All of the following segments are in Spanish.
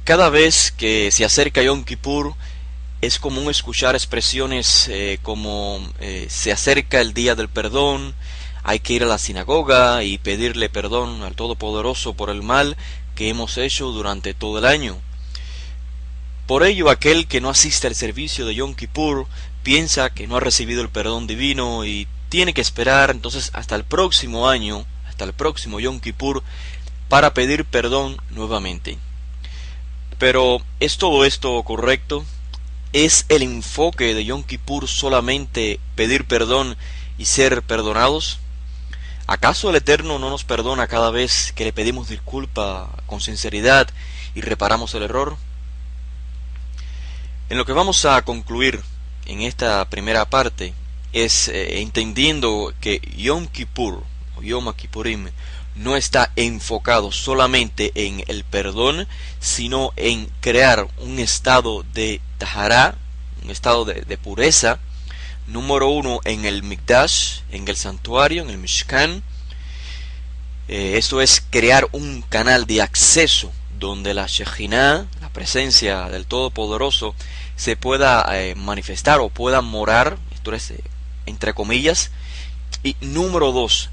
Cada vez que se acerca Yom Kippur, es común escuchar expresiones como se acerca el día del perdón, hay que ir a la sinagoga y pedirle perdón al Todopoderoso por el mal que hemos hecho durante todo el año. Por ello, aquel que no asiste al servicio de Yom Kippur piensa que no ha recibido el perdón divino y tiene que esperar entonces hasta el próximo año, hasta el próximo Yom Kippur, para pedir perdón nuevamente. Pero ¿es todo esto correcto? ¿Es el enfoque de Yom Kippur solamente pedir perdón y ser perdonados? ¿Acaso el Eterno no nos perdona cada vez que le pedimos disculpa con sinceridad y reparamos el error? En lo que vamos a concluir en esta primera parte es entendiendo que Yom Kippur o Yom Kippurim no está enfocado solamente en el perdón, sino en crear un estado de tahará, un estado de pureza, número uno en el Mikdash, en el santuario, en el Mishkan. Esto es crear un canal de acceso donde la Shejinah, la presencia del Todopoderoso, se pueda manifestar o pueda morar, esto es entre comillas. Y número dos,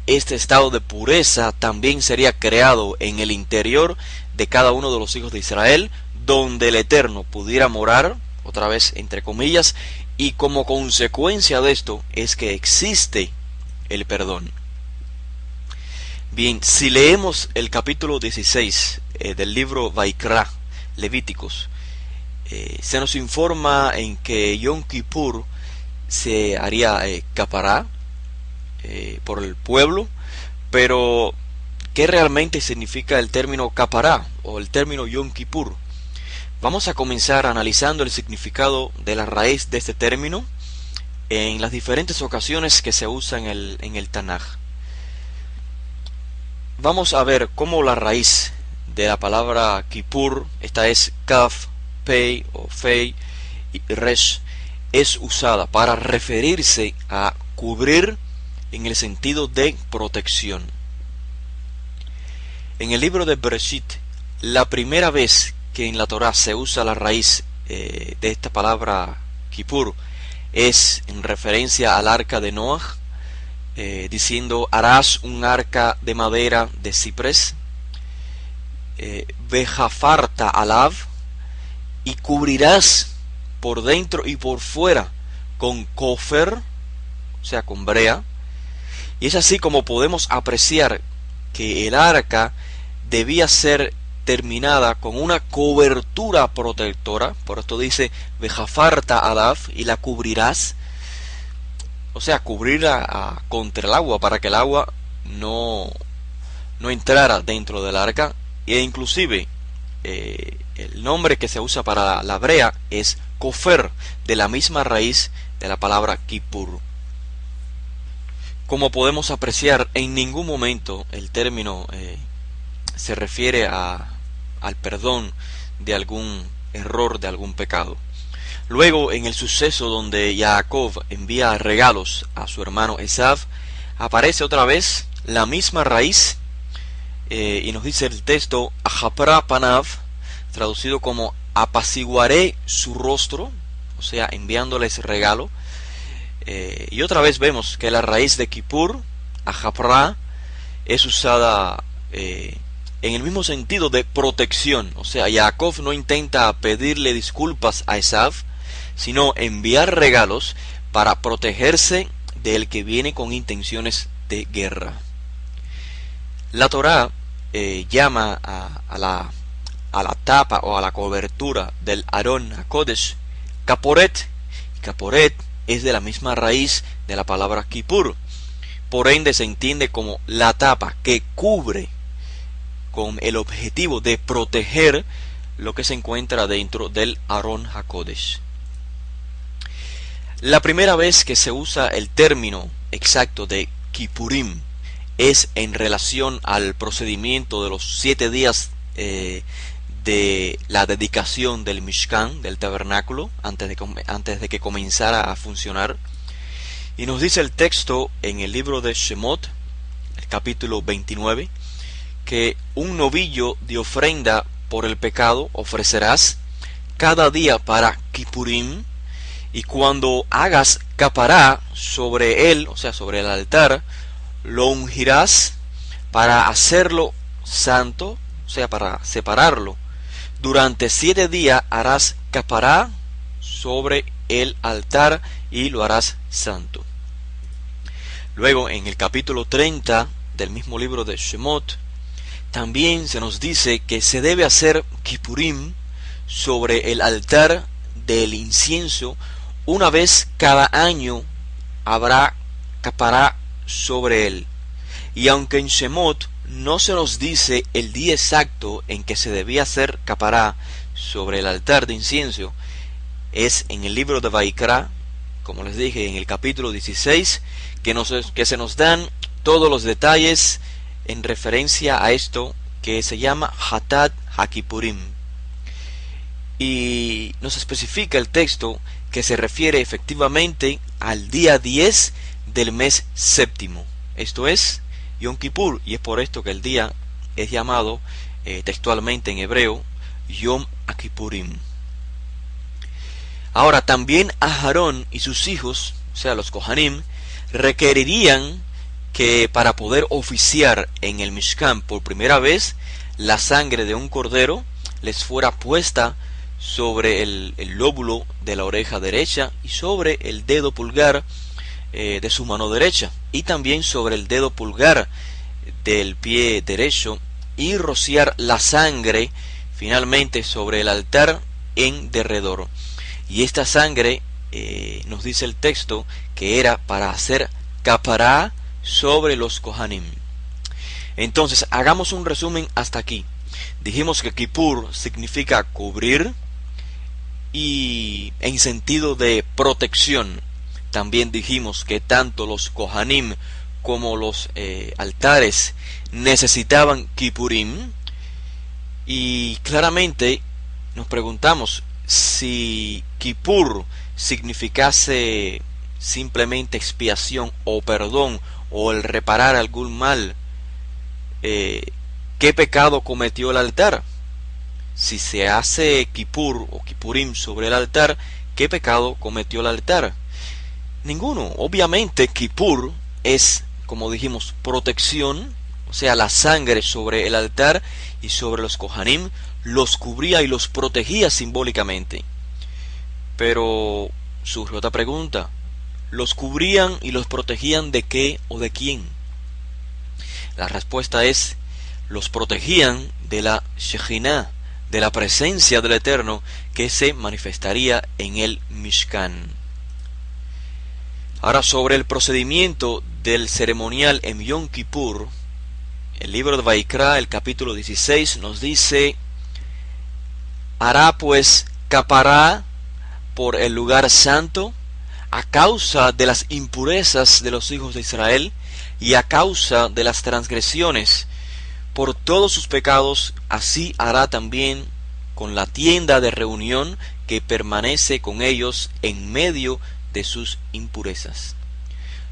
este estado de pureza también sería creado en el interior de cada uno de los hijos de Israel, donde el Eterno pudiera morar, otra vez entre comillas, y como consecuencia de esto es que existe el perdón. Bien, si leemos el capítulo 16 del libro Vaikra, Levíticos, se nos informa en que Yom Kippur se haría capará por el pueblo, pero ¿qué realmente significa el término capará o el término Yom Kippur? Vamos a comenzar analizando el significado de la raíz de este término en las diferentes ocasiones que se usa en el Tanaj. Vamos a ver cómo la raíz de la palabra Kippur, esta es Kaf, Pei o Fei y Resh, es usada para referirse a cubrir en el sentido de protección. En el libro de Bereshit, la primera vez que en la Torá se usa la raíz de esta palabra Kippur es en referencia al arca de Noah, diciendo: harás un arca de madera de ciprés, vejafarta alav, y cubrirás por dentro y por fuera con kofer, o sea, con brea. Y es así como podemos apreciar que el arca debía ser terminada con una cobertura protectora. Por esto dice vejafarta alav, y la cubrirás, o sea, cubrirla contra el agua, para que el agua no entrara dentro del arca. E inclusive el nombre que se usa para la brea es kofer, de la misma raíz de la palabra Kippur. Como podemos apreciar, en ningún momento el término se refiere al perdón de algún error, de algún pecado. Luego, en el suceso donde Jacob envía regalos a su hermano Esav, aparece otra vez la misma raíz, y nos dice el texto Ahapra panav, traducido como apaciguaré su rostro, o sea, enviándoles regalo. Y otra vez vemos que la raíz de Kippur, Ahapra, es usada en el mismo sentido de protección. O sea, Jacob no intenta pedirle disculpas a Esav, sino enviar regalos para protegerse del que viene con intenciones de guerra. La Torá llama a la tapa o a la cobertura del Arón HaKodesh Kaporet. Kaporet es de la misma raíz de la palabra Kippur. Por ende se entiende como la tapa que cubre, con el objetivo de proteger lo que se encuentra dentro del Arón HaKodesh. La primera vez que se usa el término exacto de Kippurim es en relación al procedimiento de los 7 días de la dedicación del Mishkan, del tabernáculo, antes de que comenzara a funcionar. Y nos dice el texto en el libro de Shemot, el capítulo 29, que un novillo de ofrenda por el pecado ofrecerás cada día para Kippurim, y cuando hagas capará sobre él, o sea, sobre el altar, lo ungirás para hacerlo santo, o sea, para separarlo. Durante 7 días harás capará sobre el altar y lo harás santo. Luego, en el capítulo 30 del mismo libro de Shemot, también se nos dice que se debe hacer Kippurim sobre el altar del incienso. Una vez cada año habrá capará sobre él. Y aunque en Shemot no se nos dice el día exacto en que se debía hacer capará sobre el altar de incienso, es en el libro de Vaikra, como les dije, en el capítulo 16, que se nos dan todos los detalles en referencia a esto que se llama Hatat HaKippurim. Y nos especifica el texto que se refiere efectivamente al día 10 del mes séptimo. Esto es Yom Kippur, y es por esto que el día es llamado textualmente en hebreo Yom HaKippurim. Ahora, también Aarón y sus hijos, o sea, los Kohanim, requerirían que para poder oficiar en el Mishkan por primera vez, la sangre de un cordero les fuera puesta sobre el lóbulo de la oreja derecha y sobre el dedo pulgar de su mano derecha, y también sobre el dedo pulgar del pie derecho, y rociar la sangre finalmente sobre el altar en derredor. Y esta sangre, nos dice el texto, que era para hacer capará sobre los Kohanim. Entonces, hagamos un resumen hasta aquí. Dijimos que Kippur significa cubrir, y en sentido de protección. También dijimos que tanto los Kohanim como los altares necesitaban Kippurim. Y claramente nos preguntamos si Kippur significase simplemente expiación o perdón o el reparar algún mal, ¿qué pecado cometió el altar? Si se hace Kippur o Kippurim sobre el altar, ¿qué pecado cometió el altar? Ninguno. Obviamente Kippur es, como dijimos, protección, o sea, la sangre sobre el altar y sobre los Kohanim los cubría y los protegía simbólicamente. Pero surge otra pregunta: ¿los cubrían y los protegían de qué o de quién? La respuesta es: los protegían de la Shejinah, de la presencia del Eterno que se manifestaría en el Mishkan. Ahora, sobre el procedimiento del ceremonial en Yom Kippur, el libro de Vaikra, el capítulo 16, nos dice: hará pues capará por el lugar santo a causa de las impurezas de los hijos de Israel y a causa de las transgresiones por todos sus pecados. Así hará también con la tienda de reunión que permanece con ellos en medio de sus impurezas.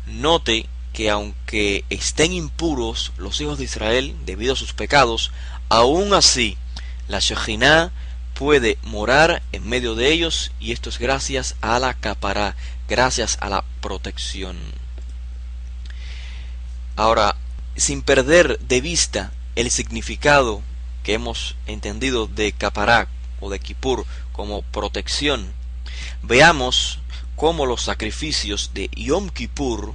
Note que aunque estén impuros los hijos de Israel debido a sus pecados, aún así la Shejinah puede morar en medio de ellos, y esto es gracias a la capará, gracias a la protección. Ahora, sin perder de vista el significado que hemos entendido de capará o de Kippur como protección, veamos cómo los sacrificios de Yom Kippur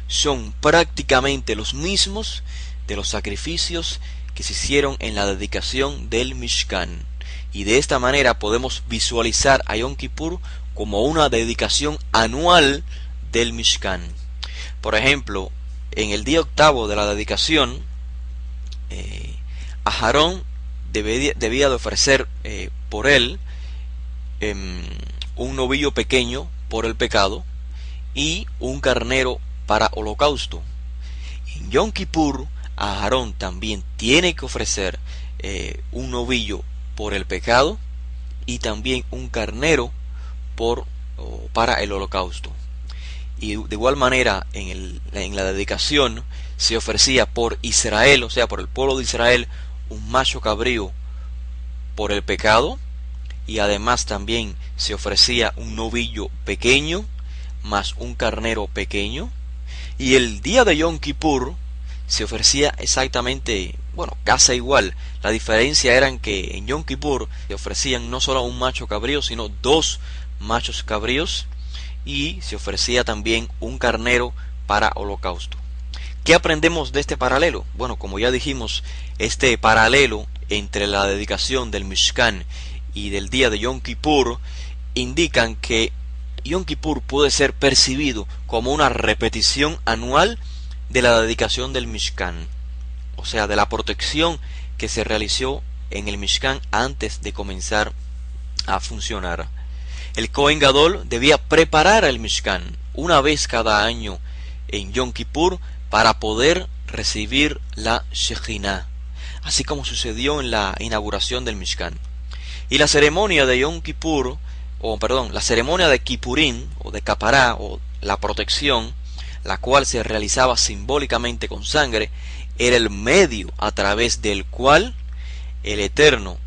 son prácticamente los mismos de los sacrificios que se hicieron en la dedicación del Mishkan. Y de esta manera podemos visualizar a Yom Kippur como una dedicación anual del Mishkan. Por ejemplo, en el día octavo de la dedicación, Aarón debía de ofrecer por él un novillo pequeño por el pecado y un carnero para holocausto. En Yom Kippur, Aarón también tiene que ofrecer un novillo por el pecado y también un carnero para el holocausto. y de igual manera en la dedicación se ofrecía por Israel, o sea por el pueblo de Israel, un macho cabrío por el pecado, y además también se ofrecía un novillo pequeño más un carnero pequeño. Y el día de Yom Kippur se ofrecía exactamente, bueno, casi igual. La diferencia era en que en Yom Kippur se ofrecían no solo un macho cabrío, sino dos machos cabríos, y se ofrecía también un carnero para holocausto. ¿Qué aprendemos de este paralelo? Bueno, como ya dijimos, este paralelo entre la dedicación del Mishkan y del día de Yom Kippur indican que Yom Kippur puede ser percibido como una repetición anual de la dedicación del Mishkan, o sea, de la protección que se realizó en el Mishkan antes de comenzar a funcionar. El Kohen Gadol debía preparar el Mishkan una vez cada año en Yom Kippur para poder recibir la Shejinah, así como sucedió en la inauguración del Mishkan. Y la ceremonia de Yom Kippur, la ceremonia de Kippurín o de Capará, o la protección, la cual se realizaba simbólicamente con sangre, era el medio a través del cual el Eterno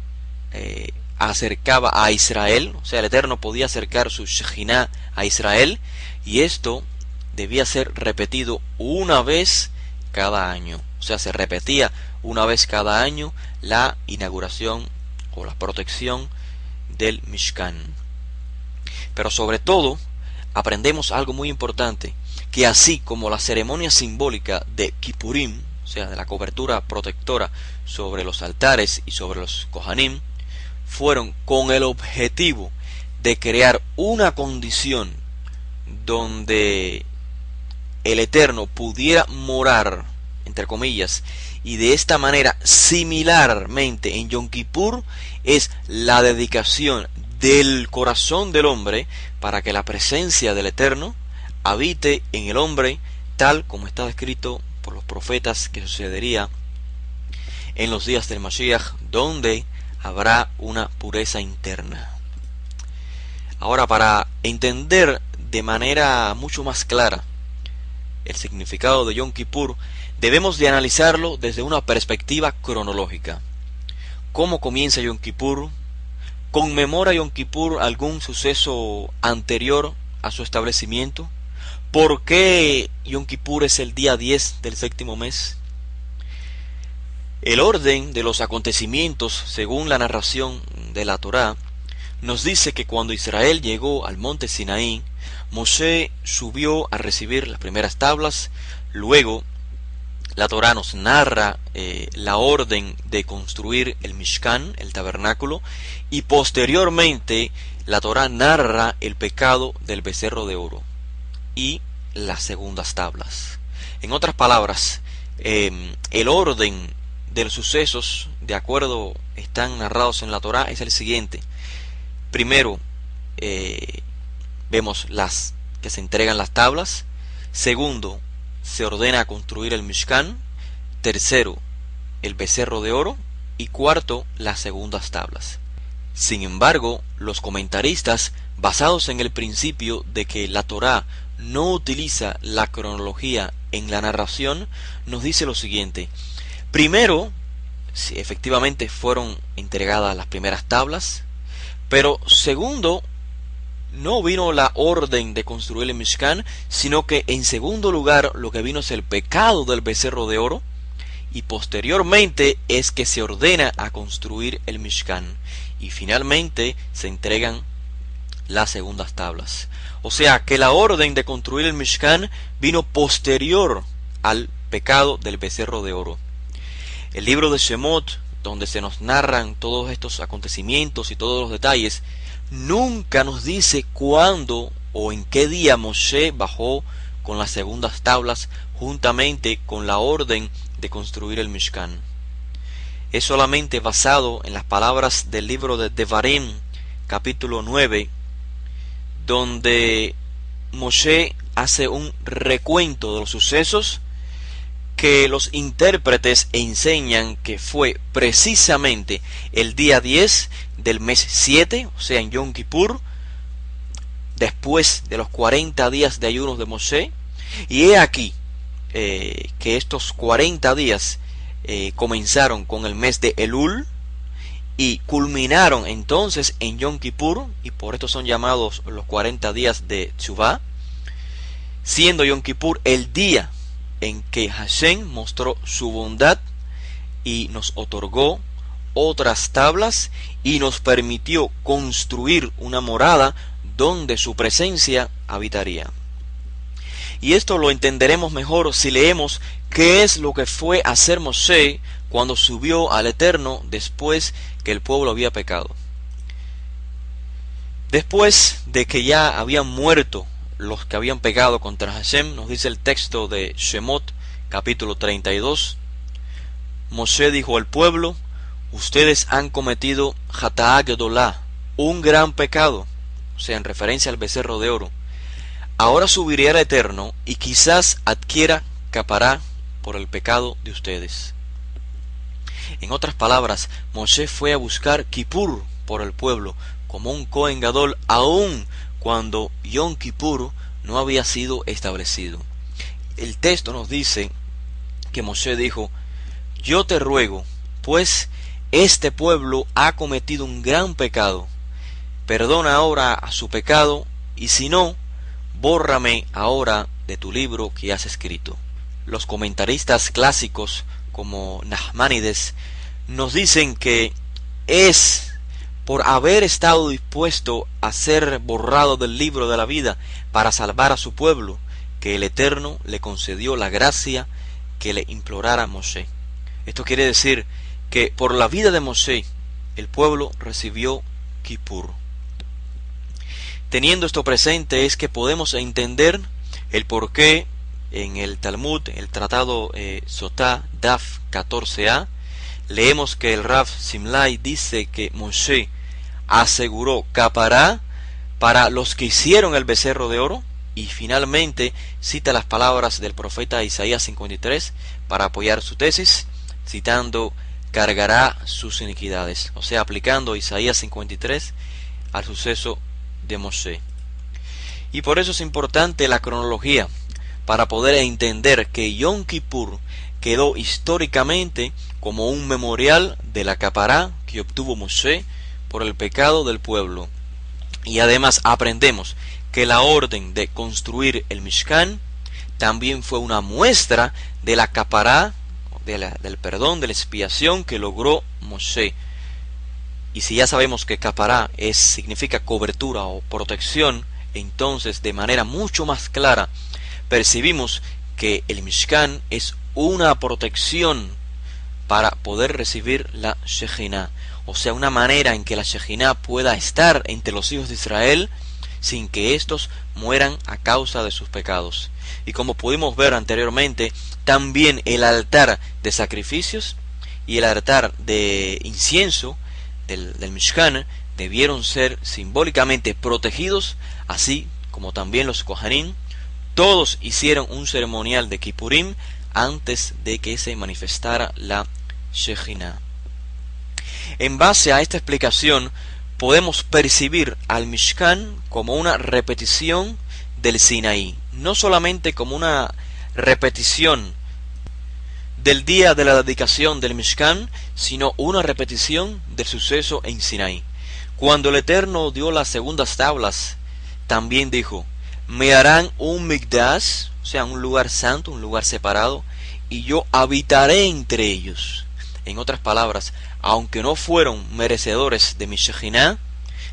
acercaba a Israel, o sea, el Eterno podía acercar su Shejinah a Israel, y esto debía ser repetido una vez cada año. O sea, se repetía una vez cada año la inauguración o la protección del Mishkan. Pero sobre todo, aprendemos algo muy importante, que así como la ceremonia simbólica de Kippurim, o sea, de la cobertura protectora sobre los altares y sobre los Kohanim, fueron con el objetivo de crear una condición donde el Eterno pudiera morar, entre comillas, y de esta manera, similarmente en Yom Kippur, es la dedicación del corazón del hombre para que la presencia del Eterno habite en el hombre, tal como está descrito por los profetas que sucedería en los días del Mashiach, donde habrá una pureza interna. Ahora, para entender de manera mucho más clara el significado de Yom Kippur, debemos de analizarlo desde una perspectiva cronológica. ¿Cómo comienza Yom Kippur? ¿Conmemora Yom Kippur algún suceso anterior a su establecimiento? ¿Por qué Yom Kippur es el día 10 del séptimo mes? El orden de los acontecimientos, según la narración de la Torá, nos dice que cuando Israel llegó al monte Sinaí, Moshe subió a recibir las primeras tablas. Luego la Torá nos narra la orden de construir el Mishkan, el tabernáculo, y posteriormente la Torá narra el pecado del becerro de oro y las segundas tablas. En otras palabras, el orden de los sucesos, de acuerdo están narrados en la Torá, es el siguiente. Primero, vemos que se entregan las tablas. Segundo, se ordena construir el Mishkan. Tercero, el becerro de oro. Y cuarto, las segundas tablas. Sin embargo, los comentaristas, basados en el principio de que la Torá no utiliza la cronología en la narración, nos dice lo siguiente. Primero, si efectivamente fueron entregadas las primeras tablas, pero segundo, no vino la orden de construir el Mishkan, sino que en segundo lugar lo que vino es el pecado del becerro de oro, y posteriormente es que se ordena a construir el Mishkan, y finalmente se entregan las segundas tablas. O sea que la orden de construir el Mishkan vino posterior al pecado del becerro de oro. El libro de Shemot, donde se nos narran todos estos acontecimientos y todos los detalles, nunca nos dice cuándo o en qué día Moshe bajó con las segundas tablas juntamente con la orden de construir el Mishkan. Es solamente basado en las palabras del libro de Devarim, capítulo 9, donde Moshe hace un recuento de los sucesos que los intérpretes enseñan que fue precisamente el día 10 del mes 7, o sea en Yom Kippur, después de los 40 días de ayunos de Moshe. Y he aquí que estos 40 días comenzaron con el mes de Elul y culminaron entonces en Yom Kippur, y por esto son llamados los 40 días de Teshuvah, siendo Yom Kippur el día en que Hashem mostró su bondad y nos otorgó otras tablas y nos permitió construir una morada donde su presencia habitaría. Y esto lo entenderemos mejor si leemos qué es lo que fue a hacer Moshe cuando subió al Eterno después que el pueblo había pecado. Después de que ya habían muerto los que habían pecado contra Hashem, nos dice el texto de Shemot capítulo 32, Moshe dijo al pueblo: ustedes han cometido Hata'á Gedolá, un gran pecado, o sea, en referencia al becerro de oro. Ahora subiré al Eterno y quizás adquiera capará por el pecado de ustedes. En otras palabras, Moshe fue a buscar Kippur por el pueblo como un Kohen Gadol, aun cuando Yom Kippur no había sido establecido. El texto nos dice que Moshe dijo: yo te ruego, pues este pueblo ha cometido un gran pecado, perdona ahora a su pecado, y si no, bórrame ahora de tu libro que has escrito. Los comentaristas clásicos como Nachmanides nos dicen que es por haber estado dispuesto a ser borrado del libro de la vida para salvar a su pueblo que el Eterno le concedió la gracia que le implorara a Moshe. Esto quiere decir que por la vida de Moshe el pueblo recibió Kippur. Teniendo esto presente es que podemos entender el porqué en el Talmud, el tratado Sotá, Daf 14a, leemos que el Rav Simlai dice que Moshe aseguró capará para los que hicieron el becerro de oro, y finalmente cita las palabras del profeta Isaías 53 para apoyar su tesis, citando cargará sus iniquidades, o sea, aplicando Isaías 53 al suceso de Moshe. Y por eso es importante la cronología, para poder entender que Yom Kippur quedó históricamente como un memorial de la capará que obtuvo Moshe por el pecado del pueblo. Y además aprendemos que la orden de construir el Mishkan también fue una muestra de la capará, del perdón, de la expiación que logró Moshe. Y si ya sabemos que capará significa cobertura o protección, entonces de manera mucho más clara percibimos que el Mishkan es una protección para poder recibir la Shejinah, o sea, una manera en que la Shejinah pueda estar entre los hijos de Israel sin que éstos mueran a causa de sus pecados. Y como pudimos ver anteriormente, también el altar de sacrificios y el altar de incienso del Mishkan debieron ser simbólicamente protegidos, así como también los Kohanim. Todos hicieron un ceremonial de Kippurim antes de que se manifestara la Shejinah. En base a esta explicación, podemos percibir al Mishkan como una repetición del Sinaí, no solamente como una repetición del día de la dedicación del Mishkan, sino una repetición del suceso en Sinaí. Cuando el Eterno dio las segundas tablas, también dijo: me harán un Mikdash, o sea, un lugar santo, un lugar separado, y yo habitaré entre ellos. En otras palabras, aunque no fueron merecedores de mi Shejinah,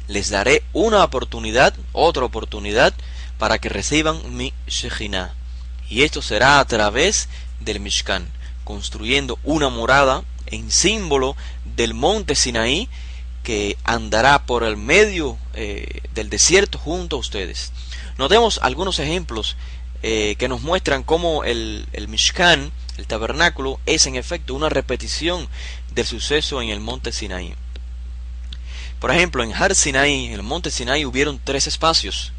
les daré una oportunidad, otra oportunidad, para que reciban mi Shejinah. Y esto será a través del Mishkan, construyendo una morada en símbolo del monte Sinaí, que andará por el medio del desierto junto a ustedes. Notemos algunos ejemplos que nos muestran cómo el Mishkan, el tabernáculo, es en efecto una repetición del suceso en el monte Sinaí. Por ejemplo, en Har Sinaí, en el monte Sinaí, hubieron 3 espacios: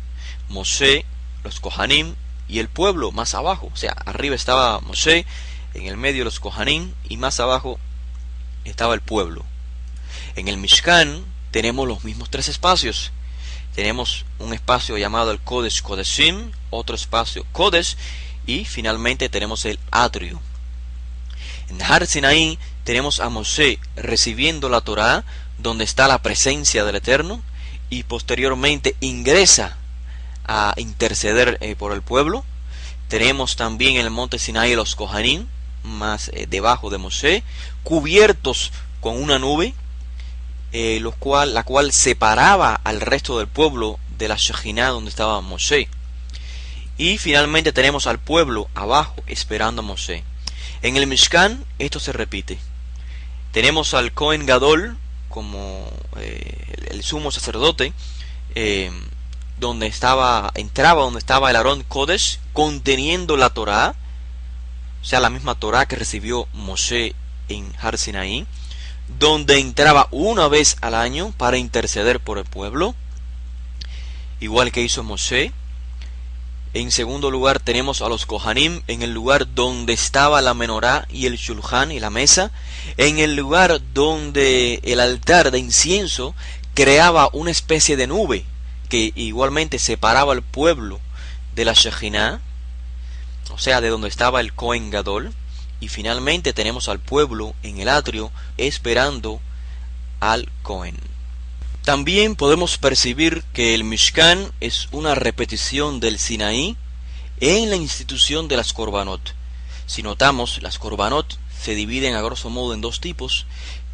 Moshe, los Kohanim y el pueblo más abajo. O sea, arriba estaba Moshe, en el medio los Kohanim y más abajo estaba el pueblo. En el Mishkan tenemos los mismos 3 espacios. tenemos un espacio llamado el Kodesh Kodeshim, otro espacio Kodesh, y finalmente tenemos el atrio. En Har Sinaí tenemos a Moshe recibiendo la Torá, donde está la presencia del Eterno, y posteriormente ingresa a interceder por el pueblo. Tenemos también en el monte Sinaí los Kohanim, más debajo de Moshe, cubiertos con una nube, la cual separaba al resto del pueblo de la Shejinah donde estaba Moshe. Y finalmente tenemos al pueblo abajo esperando a Moshe. En el Mishkan esto se repite. Tenemos al Kohen Gadol como el sumo sacerdote, donde estaba el Arón Kodesh conteniendo la Torá, o sea, la misma Torá que recibió Moshe en Har Sinaí, donde entraba una vez al año para interceder por el pueblo, igual que hizo Moshe. En segundo lugar tenemos a los Kohanim en el lugar donde estaba la menorá y el shulchan y la mesa, en el lugar donde el altar de incienso creaba una especie de nube que igualmente separaba al pueblo de la Shejinah, o sea, de donde estaba el Kohen Gadol. Y finalmente tenemos al pueblo en el atrio esperando al Kohen. También podemos percibir que el Mishkan es una repetición del Sinaí en la institución de las Korbanot. Si notamos, las Korbanot se dividen a grosso modo en dos tipos,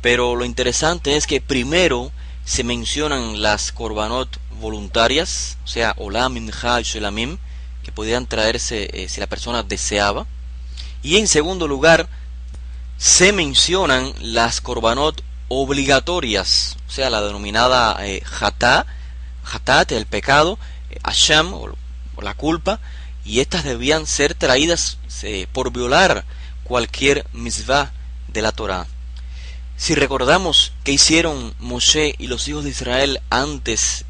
pero lo interesante es que primero se mencionan las Korbanot voluntarias, o sea, Olam, Mincha y Shelamim, que podían traerse si la persona deseaba. Y en segundo lugar, se mencionan las Korbanot obligatorias, o sea, la denominada Hatat, el pecado, Asham, o la culpa, y estas debían ser traídas por violar cualquier mitzvah de la Torá. Si recordamos qué hicieron Moshe y los hijos de Israel antes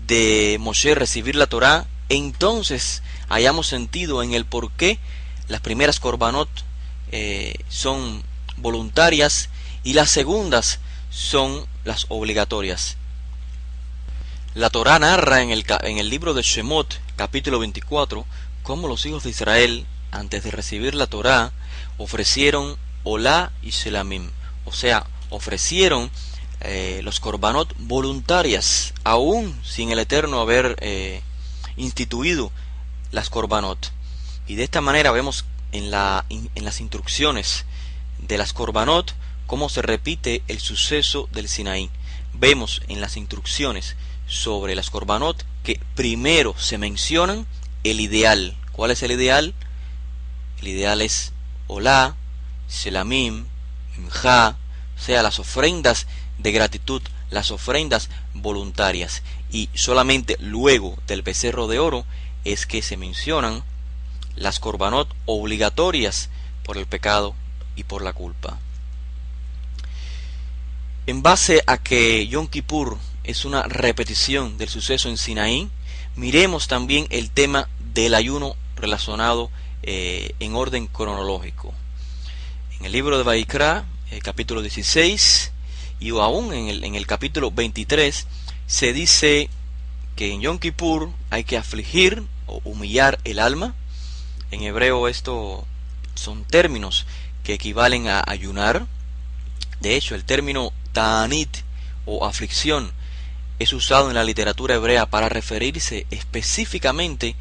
de Moshe recibir la Torá, entonces hayamos sentido en el por qué las primeras Korbanot son voluntarias y las segundas son las obligatorias. La Torá narra en el libro de Shemot, capítulo 24, cómo los hijos de Israel, antes de recibir la Torá, ofrecieron Olá y Shelamim, o sea, ofrecieron los Korbanot voluntarias, aún sin el Eterno haber instituido las Korbanot. Y de esta manera vemos en las instrucciones de las Korbanot cómo se repite el suceso del Sinaí. Vemos en las instrucciones sobre las Korbanot que primero se mencionan el ideal. ¿Cuál es el ideal? El ideal es Olá, Shelamim, Mincha, o sea, las ofrendas de gratitud, las ofrendas voluntarias. Y solamente luego del becerro de oro es que se mencionan las Korbanot obligatorias por el pecado y por la culpa. En base a que Yom Kippur es una repetición del suceso en Sinaí, miremos también el tema del ayuno relacionado en orden cronológico. En el libro de Vaikra, capítulo 16, y aún en el capítulo 23, se dice que en Yom Kippur hay que afligir o humillar el alma. En hebreo esto son términos que equivalen a ayunar. De hecho, el término ta'anit o aflicción es usado en la literatura hebrea para referirse específicamente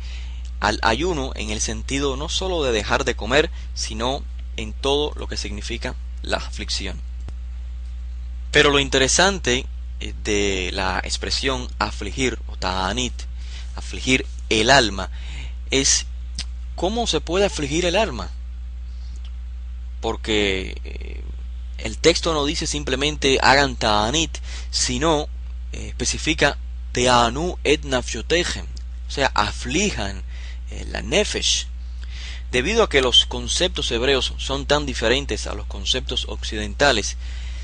al ayuno en el sentido no solo de dejar de comer, sino en todo lo que significa la aflicción. Pero lo interesante de la expresión afligir o ta'anit, afligir el alma, es cómo se puede afligir el alma. Porque el texto no dice simplemente hagan ta'anit, sino especifica te'anu et nafshotechem, o sea, aflijan la nefesh. Debido a que los conceptos hebreos son tan diferentes a los conceptos occidentales,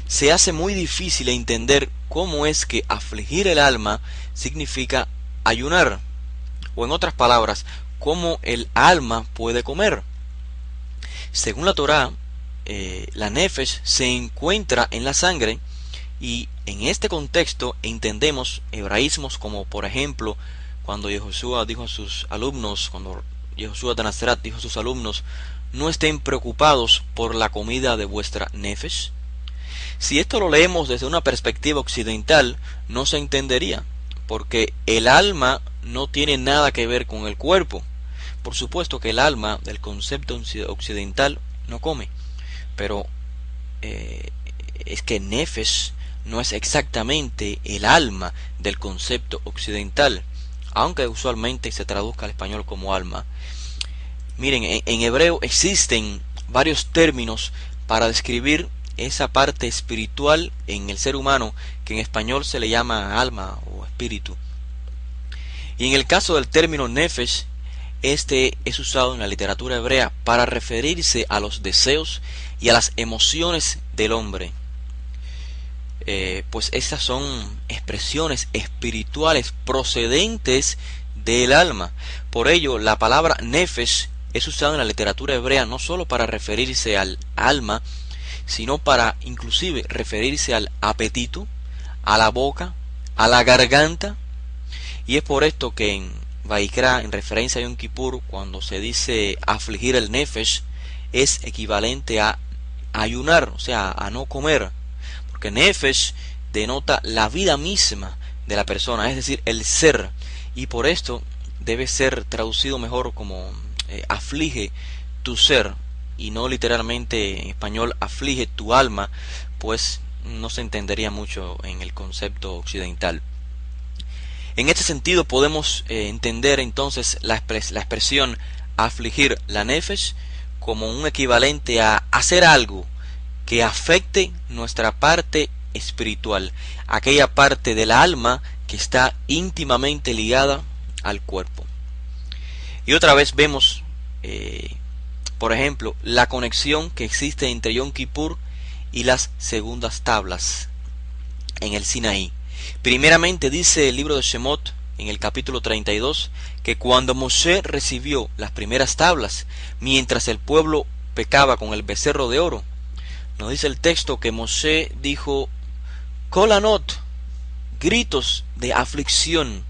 se hace muy difícil entender cómo es que afligir el alma significa ayunar, o en otras palabras, cómo el alma puede comer. Según la Torá, la nefesh se encuentra en la sangre Y en este contexto entendemos hebraísmos como, por ejemplo, cuando Yehoshua dijo a sus alumnos, cuando Yehoshua de Nazaret dijo a sus alumnos: no estén preocupados por la comida de vuestra nefesh. Si esto lo leemos desde una perspectiva occidental, no se entendería, porque el alma no tiene nada que ver con el cuerpo. Por supuesto que el alma del concepto occidental no come, pero es que nefesh no es exactamente el alma del concepto occidental, aunque usualmente se traduzca al español como alma. Miren, en hebreo existen varios términos para describir esa parte espiritual en el ser humano que en español se le llama alma o espíritu. Y en el caso del término nefesh, este es usado en la literatura hebrea para referirse a los deseos y a las emociones del hombre. Pues estas son expresiones espirituales procedentes del alma. Por ello, la palabra nefesh es usada en la literatura hebrea no solo para referirse al alma, sino para inclusive referirse al apetito, a la boca, a la garganta. Y es por esto que en Vaikra, en referencia a Yom Kippur, cuando se dice afligir el nefesh, es equivalente a ayunar, o sea, a no comer, porque nefesh denota la vida misma de la persona, es decir, el ser, y por esto debe ser traducido mejor como aflige tu ser, y no literalmente en español aflige tu alma, pues no se entendería mucho en el concepto occidental. En este sentido podemos entender entonces la expresión afligir la nefesh como un equivalente a hacer algo que afecte nuestra parte espiritual, aquella parte del alma que está íntimamente ligada al cuerpo. Y otra vez vemos, por ejemplo, la conexión que existe entre Yom Kippur y las segundas tablas en el Sinaí. Primeramente dice el libro de Shemot en el capítulo 32 que cuando Moshe recibió las primeras tablas, mientras el pueblo pecaba con el becerro de oro, nos dice el texto que Moshe dijo kolanot, gritos de aflicción.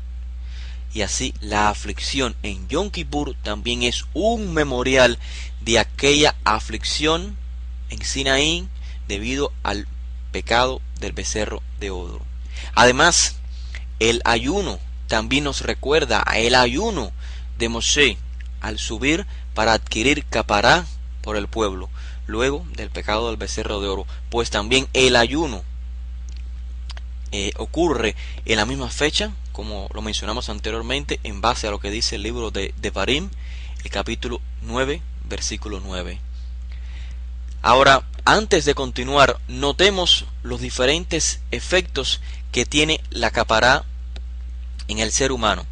Y así la aflicción en Yom Kippur también es un memorial de aquella aflicción en Sinaí debido al pecado del becerro de oro. Además, el ayuno también nos recuerda a el ayuno de Moshe al subir para adquirir capará por el pueblo, luego del pecado del becerro de oro, pues también el ayuno ocurre en la misma fecha, como lo mencionamos anteriormente, en base a lo que dice el libro de Devarim, el capítulo 9, versículo 9. Ahora, antes de continuar, notemos los diferentes efectos que tiene la capará en el ser humano.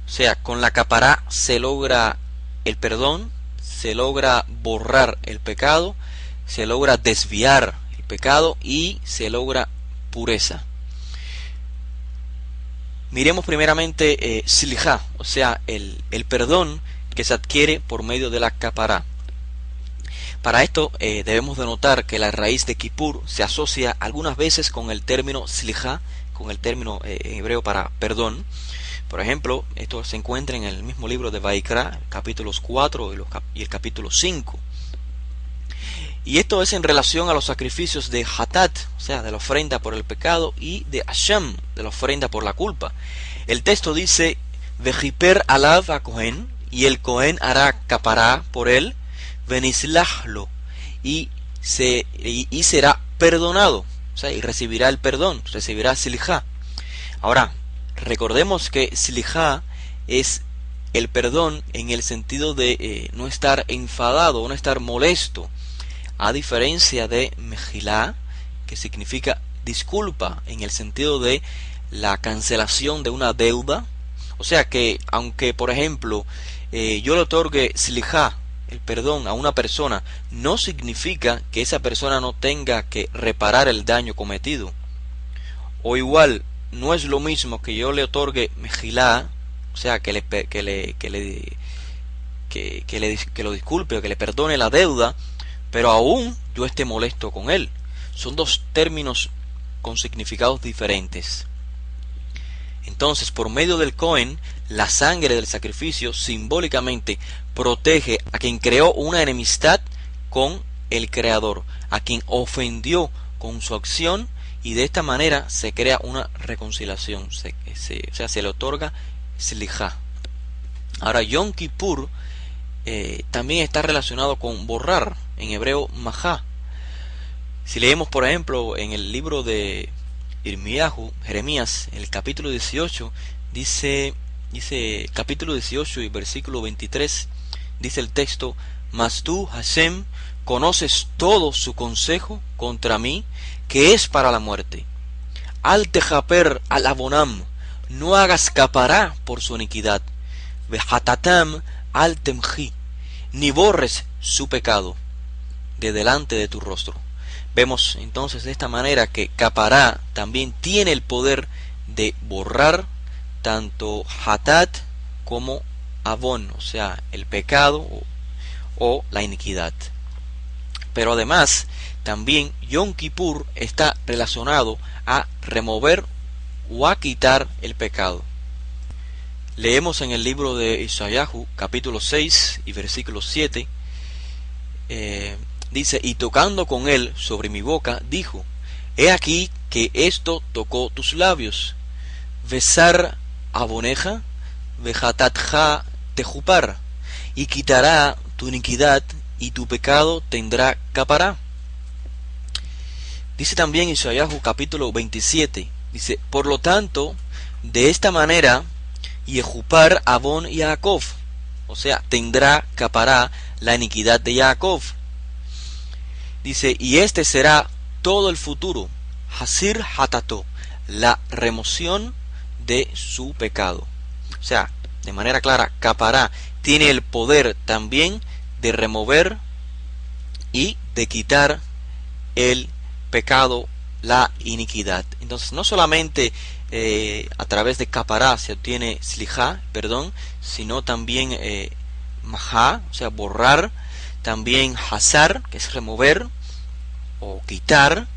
O sea, con la capará se logra el perdón, se logra borrar el pecado, se logra desviar el pecado y se logra pureza. Miremos primeramente Silja, o sea, el perdón que se adquiere por medio de la capará. Para esto debemos de notar que la raíz de Kippur se asocia algunas veces con el término Silja, con el término hebreo para perdón. Por ejemplo, esto se encuentra en el mismo libro de Vaikra, capítulos 4 y el capítulo 5. Y esto es en relación a los sacrificios de Hatat, o sea, de la ofrenda por el pecado, y de Hashem, de la ofrenda por la culpa. El texto dice, Vejiper alav a Cohen, y el Cohen hará capará por él, venislahlo, y será perdonado, o sea, y recibirá el perdón, recibirá Silja. Ahora, recordemos que Silja es el perdón en el sentido de no estar enfadado, no estar molesto, a diferencia de Mejilá, que significa disculpa, en el sentido de la cancelación de una deuda. O sea que, aunque por ejemplo yo le otorgue Silja, el perdón, a una persona, no significa que esa persona no tenga que reparar el daño cometido. O igual, no es lo mismo que yo le otorgue Mejilá, o sea, que lo disculpe o que le perdone la deuda, pero aún yo esté molesto con él. Son dos términos con significados diferentes. Entonces, por medio del Cohen, la sangre del sacrificio simbólicamente protege a quien creó una enemistad con el Creador, a quien ofendió con su acción, y de esta manera se crea una reconciliación, se le otorga Slijá. Ahora, Yom Kippur también está relacionado con borrar, en hebreo Mahá. Si leemos, por ejemplo, en el libro de Jeremías, en el capítulo 18, dice capítulo 18 y versículo 23, dice el texto: Mas tú, Hashem, conoces todo su consejo contra mí, que es para la muerte. Al tejaper al abonam, no hagas capará por su iniquidad. Vejatatam al temji, ni borres su pecado de delante de tu rostro. Vemos entonces de esta manera que capará también tiene el poder de borrar tanto hatat como abón, o sea, el pecado o la iniquidad. Pero además, también Yom Kippur está relacionado a remover o a quitar el pecado. Leemos en el libro de Isaías, capítulo 6 y versículo 7, dice: Y tocando con él sobre mi boca, dijo: He aquí que esto tocó tus labios. Besar aboneja, vejatatja tejupar, y quitará tu iniquidad, y tu pecado tendrá capará. Dice también Isaías capítulo 27, dice: Por lo tanto, de esta manera, Yejupar Abón y Jacob, o sea, tendrá capará la iniquidad de Jacob. Dice: y este será todo el futuro, Hasir Hatato, la remoción de su pecado. O sea, de manera clara, capará tiene el poder también de remover y de quitar el pecado, la iniquidad. Entonces, no solamente a través de capará se obtiene slijá, perdón, sino también mahá, o sea, borrar, también hasar, que es remover o quitar,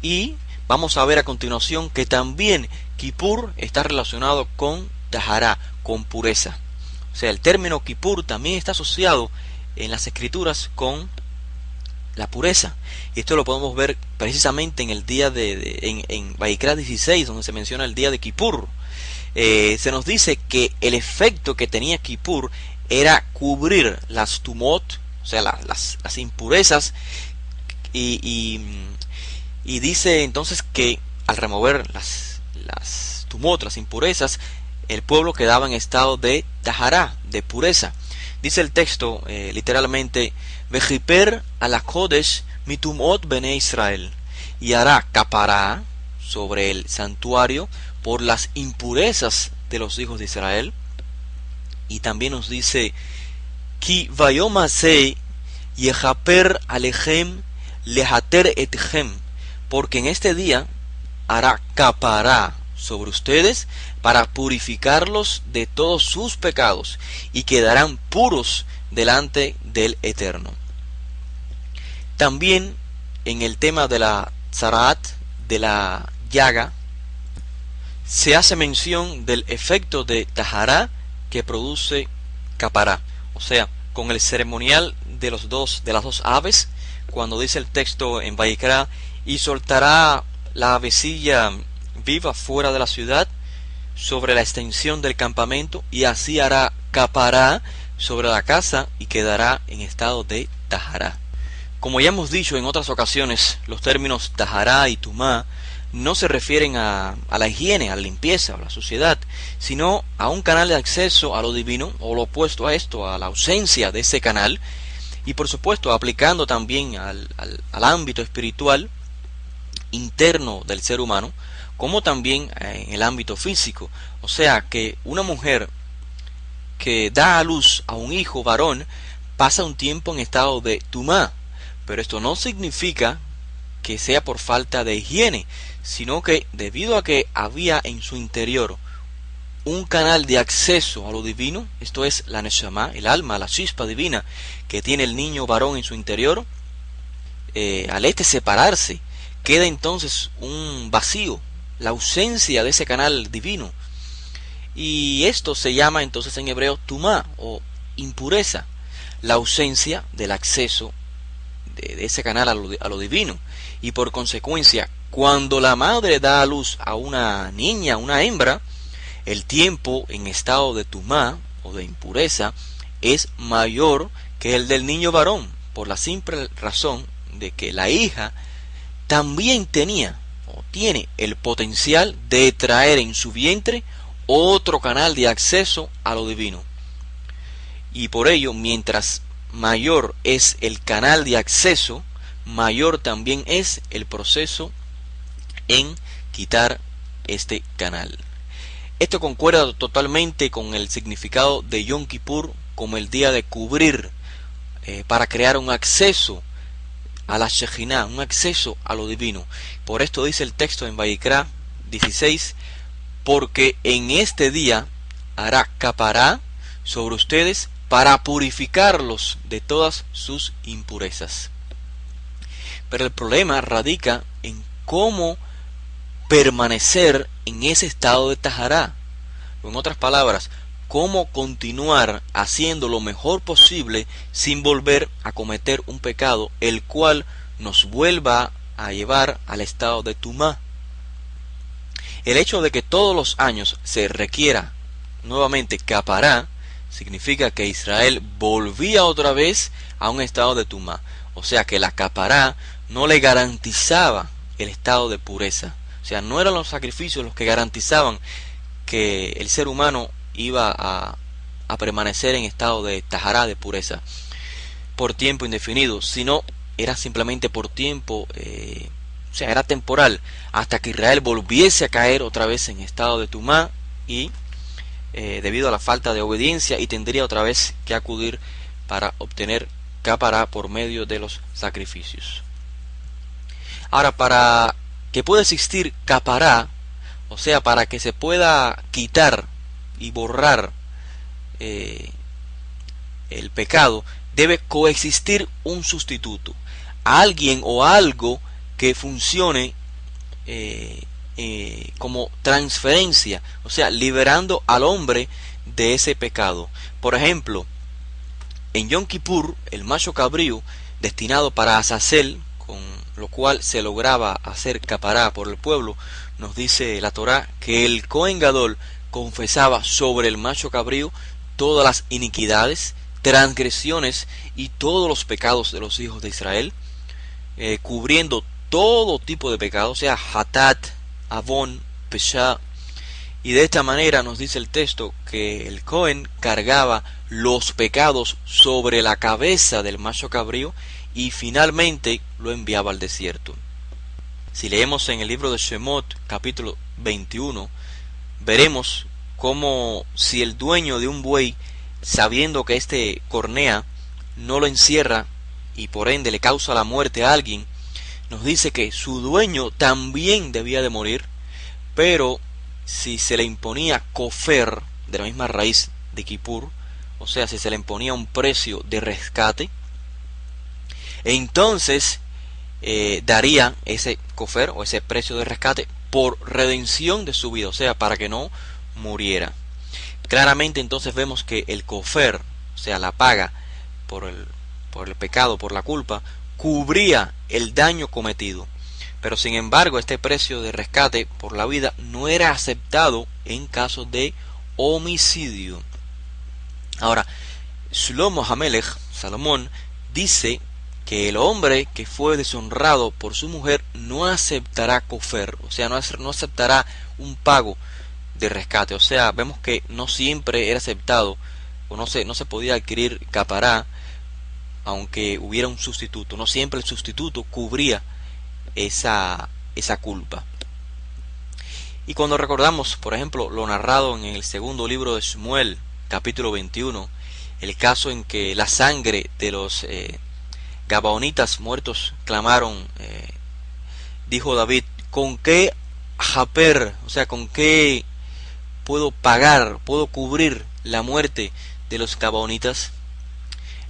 y vamos a ver a continuación que también Kippur está relacionado con tahará, con pureza. O sea, el término Kippur también está asociado en las escrituras con la pureza. Y esto lo podemos ver precisamente en el día en Vaikra 16, donde se menciona el día de Kippur. Se nos dice que el efecto que tenía Kippur era cubrir las tumot, o sea, las impurezas, y dice entonces que al remover las tumot, las impurezas, el pueblo quedaba en estado de tahará, de pureza. Dice el texto literalmente: Vejiper a la Kodesh mitumot bene Israel, y hará capará sobre el santuario por las impurezas de los hijos de Israel. Y también nos dice: Ki vayomasei yehaper alechem lehater etchem, porque en este día hará capará sobre ustedes para purificarlos de todos sus pecados, y quedarán puros delante del Eterno. También en el tema de la tzaraat, de la llaga, se hace mención del efecto de tahará que produce capará. O sea, con el ceremonial de las dos aves, cuando dice el texto en Vaikra: y soltará la avecilla viva fuera de la ciudad sobre la extensión del campamento, y así hará capará sobre la casa y quedará en estado de tahará. Como ya hemos dicho en otras ocasiones, los términos tahará y tumá no se refieren a la higiene, a la limpieza, a la suciedad, sino a un canal de acceso a lo divino, o lo opuesto a esto, a la ausencia de ese canal, y por supuesto aplicando también al ámbito espiritual interno del ser humano, como también en el ámbito físico. O sea que una mujer que da a luz a un hijo varón pasa un tiempo en estado de tumá, pero esto no significa que sea por falta de higiene, sino que debido a que había en su interior un canal de acceso a lo divino, esto es la neshama, el alma, la chispa divina que tiene el niño varón en su interior, al separarse, queda entonces un vacío, la ausencia de ese canal divino. Y esto se llama entonces en hebreo tumá o impureza, la ausencia del acceso de ese canal a lo divino. Y por consecuencia, cuando la madre da a luz a una niña, una hembra, el tiempo en estado de tumá o de impureza es mayor que el del niño varón, por la simple razón de que la hija también tenía o tiene el potencial de traer en su vientre otro canal de acceso a lo divino. Y por ello, mientras mayor es el canal de acceso, mayor también es el proceso en quitar este canal. Esto concuerda totalmente con el significado de Yom Kippur como el día de cubrir, para crear un acceso a la Shejinah, un acceso a lo divino. Por esto dice el texto en Vayikra 16, porque en este día hará capará sobre ustedes para purificarlos de todas sus impurezas. Pero el problema radica en cómo permanecer en ese estado de tahará. En otras palabras, cómo continuar haciendo lo mejor posible sin volver a cometer un pecado, el cual nos vuelva a llevar al estado de tumá. El hecho de que todos los años se requiera nuevamente capará significa que Israel volvía otra vez a un estado de tumá. O sea que la capará no le garantizaba el estado de pureza. O sea, no eran los sacrificios los que garantizaban que el ser humano iba a permanecer en estado de tahará, de pureza, por tiempo indefinido, sino era simplemente por tiempo, o sea, era temporal, hasta que Israel volviese a caer otra vez en estado de tumá y debido a la falta de obediencia, y tendría otra vez que acudir para obtener capará por medio de los sacrificios. Ahora, para que pueda existir capará, o sea, para que se pueda quitar y borrar el pecado, debe coexistir un sustituto, alguien o algo que funcione como transferencia, o sea, liberando al hombre de ese pecado. Por ejemplo, en Yom Kippur, el macho cabrío destinado para Azazel, con lo cual se lograba hacer capará por el pueblo, nos dice la Torá que el Cohen Gadol confesaba sobre el macho cabrío todas las iniquidades, transgresiones y todos los pecados de los hijos de Israel, cubriendo todo tipo de pecado, o sea, hatat, avon, pesha. Y de esta manera nos dice el texto que el Cohen cargaba los pecados sobre la cabeza del macho cabrío y finalmente lo enviaba al desierto. Si leemos en el libro de Shemot, capítulo 21, veremos como si el dueño de un buey, sabiendo que éste cornea, no lo encierra y por ende le causa la muerte a alguien, nos dice que su dueño también debía de morir, pero si se le imponía kofer, de la misma raíz de Kippur, o sea, si se le imponía un precio de rescate, entonces daría ese kofer o ese precio de rescate por redención de su vida, o sea, para que no muriera. Claramente entonces vemos que el kofer, o sea, la paga por el pecado, por la culpa, cubría el daño cometido. Pero sin embargo, este precio de rescate por la vida no era aceptado en caso de homicidio. Ahora, Shlomo HaMelech, Salomón, dice que el hombre que fue deshonrado por su mujer no aceptará kofer, o sea, no aceptará un pago de rescate. O sea, vemos que no siempre era aceptado, o no se podía adquirir capará, aunque hubiera un sustituto. No siempre el sustituto cubría esa culpa. Y cuando recordamos, por ejemplo, lo narrado en el segundo libro de Shmuel, capítulo 21, el caso en que la sangre de los gabaonitas muertos clamaron, dijo David, ¿con qué japer, o sea, con qué puedo pagar, puedo cubrir la muerte de los gabaonitas?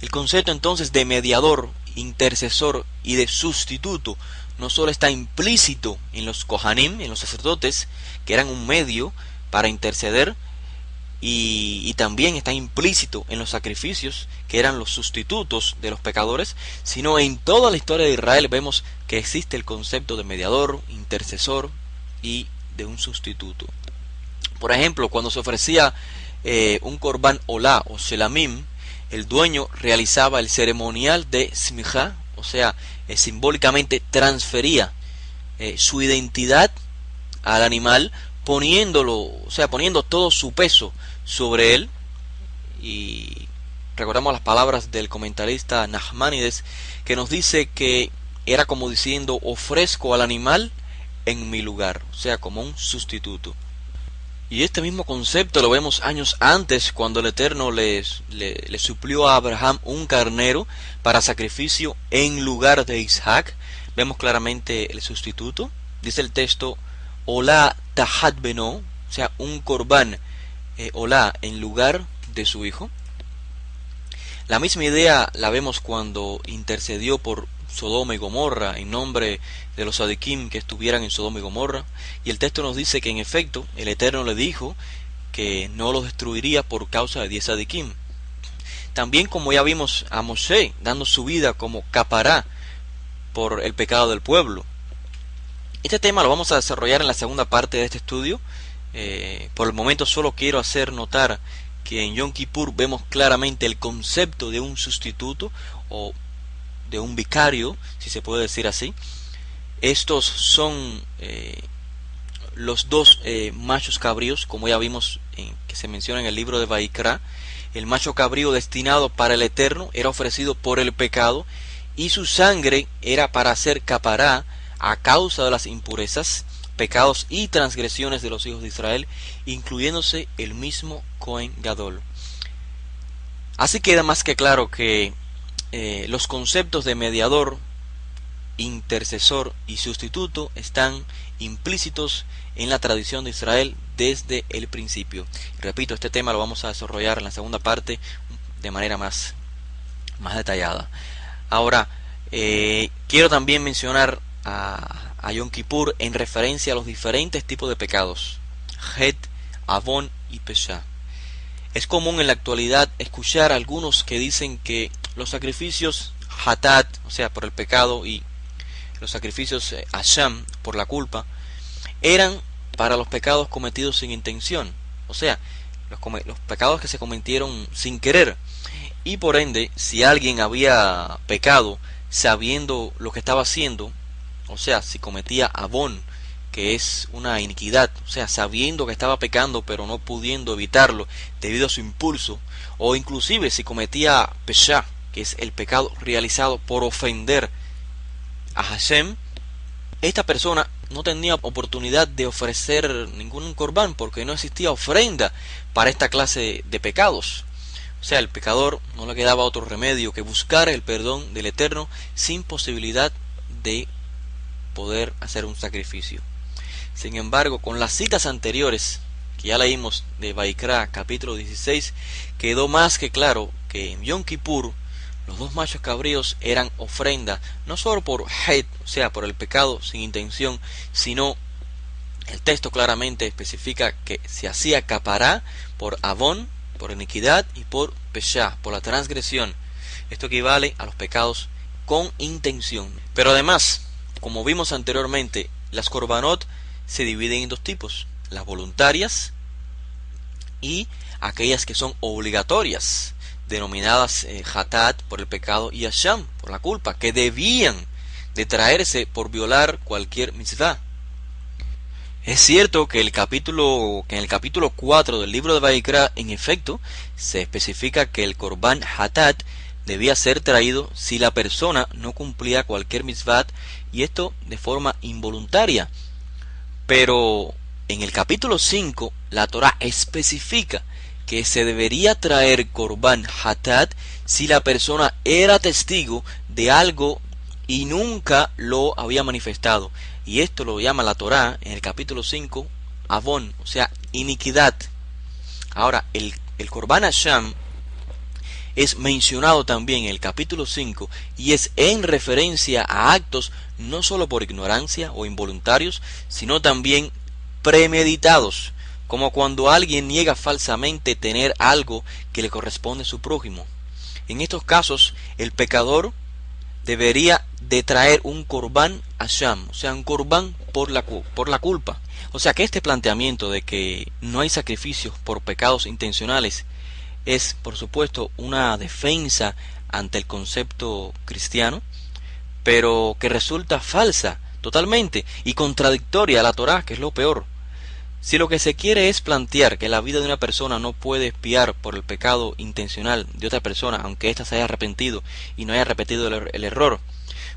El concepto entonces de mediador, intercesor y de sustituto no solo está implícito en los Kohanim, en los sacerdotes, que eran un medio para interceder, y también está implícito en los sacrificios, que eran los sustitutos de los pecadores, sino en toda la historia de Israel vemos que existe el concepto de mediador, intercesor y de un sustituto. Por ejemplo, cuando se ofrecía un Korban Olá o Shelamim, el dueño realizaba el ceremonial de Smijá, o sea, simbólicamente transfería su identidad al animal, poniendo todo su peso sobre él. Y recordamos las palabras del comentarista Nachmanides, que nos dice que era como diciendo: ofrezco al animal en mi lugar, o sea, como un sustituto. Y este mismo concepto lo vemos años antes, cuando el Eterno le suplió a Abraham un carnero para sacrificio en lugar de Isaac. Vemos claramente el sustituto. Dice el texto: Olá tahat beno, o sea, un Korban Olá en lugar de su hijo. La misma idea la vemos cuando intercedió por Sodoma y Gomorra en nombre de los Sadikim que estuvieran en Sodoma y Gomorra, y el texto nos dice que en efecto el Eterno le dijo que no los destruiría por causa de 10 Sadikim. También, como ya vimos, a Moshe dando su vida como capará por el pecado del pueblo. Este tema lo vamos a desarrollar en la segunda parte de este estudio. Por el momento solo quiero hacer notar que en Yom Kippur vemos claramente el concepto de un sustituto o de un vicario, si se puede decir así. Estos son los dos machos cabríos, como ya vimos que se menciona en el libro de Vaikra. El macho cabrío destinado para el Eterno era ofrecido por el pecado, y su sangre era para hacer capará a causa de las impurezas, pecados y transgresiones de los hijos de Israel, incluyéndose el mismo Cohen Gadol. Así queda más que claro que los conceptos de mediador, intercesor y sustituto están implícitos en la tradición de Israel desde el principio. Repito, este tema lo vamos a desarrollar en la segunda parte de manera más detallada. Ahora, quiero también mencionar a Yom Kippur en referencia a los diferentes tipos de pecados: Het, Avon y Pesha. Es común en la actualidad escuchar a algunos que dicen que los sacrificios Hatat, o sea, por el pecado, y los sacrificios Asham, por la culpa, eran para los pecados cometidos sin intención, o sea, los pecados que se cometieron sin querer. Y por ende, si alguien había pecado sabiendo lo que estaba haciendo, o sea, si cometía Avon, que es una iniquidad, o sea, sabiendo que estaba pecando pero no pudiendo evitarlo debido a su impulso, o inclusive si cometía Pesha, que es el pecado realizado por ofender a Hashem, esta persona no tenía oportunidad de ofrecer ningún corbán, porque no existía ofrenda para esta clase de pecados. O sea, el pecador no le quedaba otro remedio que buscar el perdón del Eterno sin posibilidad de poder hacer un sacrificio. Sin embargo, con las citas anteriores que ya leímos de Vaikra capítulo 16, quedó más que claro que en Yom Kippur los dos machos cabríos eran ofrenda, no solo por Het, o sea, por el pecado sin intención, sino el texto claramente especifica que se hacía capará por Avon, por iniquidad, y por Pesha, por la transgresión. Esto equivale a los pecados con intención. Pero además, como vimos anteriormente, las korbanot se dividen en dos tipos: las voluntarias y aquellas que son obligatorias, denominadas Hatat por el pecado y Asham por la culpa, que debían de traerse por violar cualquier mitzvah. Es cierto que en el capítulo 4 del libro de Vaikra, en efecto, se especifica que el Korban Hatat debía ser traído si la persona no cumplía cualquier mitzvah, y esto de forma involuntaria. Pero en el capítulo 5 la Torá especifica que se debería traer Korban Hatat si la persona era testigo de algo y nunca lo había manifestado. Y esto lo llama la Torá en el capítulo 5 Avon, o sea, iniquidad. Ahora, el Korban Asham es mencionado también en el capítulo 5 y es en referencia a actos no solo por ignorancia o involuntarios, sino también premeditados, como cuando alguien niega falsamente tener algo que le corresponde a su prójimo. En estos casos, el pecador debería de traer un corbán asham, o sea, un corbán por la culpa. O sea que este planteamiento de que no hay sacrificios por pecados intencionales es, por supuesto, una defensa ante el concepto cristiano, pero que resulta falsa totalmente y contradictoria a la Torá, que es lo peor. Si lo que se quiere es plantear que la vida de una persona no puede expiar por el pecado intencional de otra persona, aunque ésta se haya arrepentido y no haya repetido el error,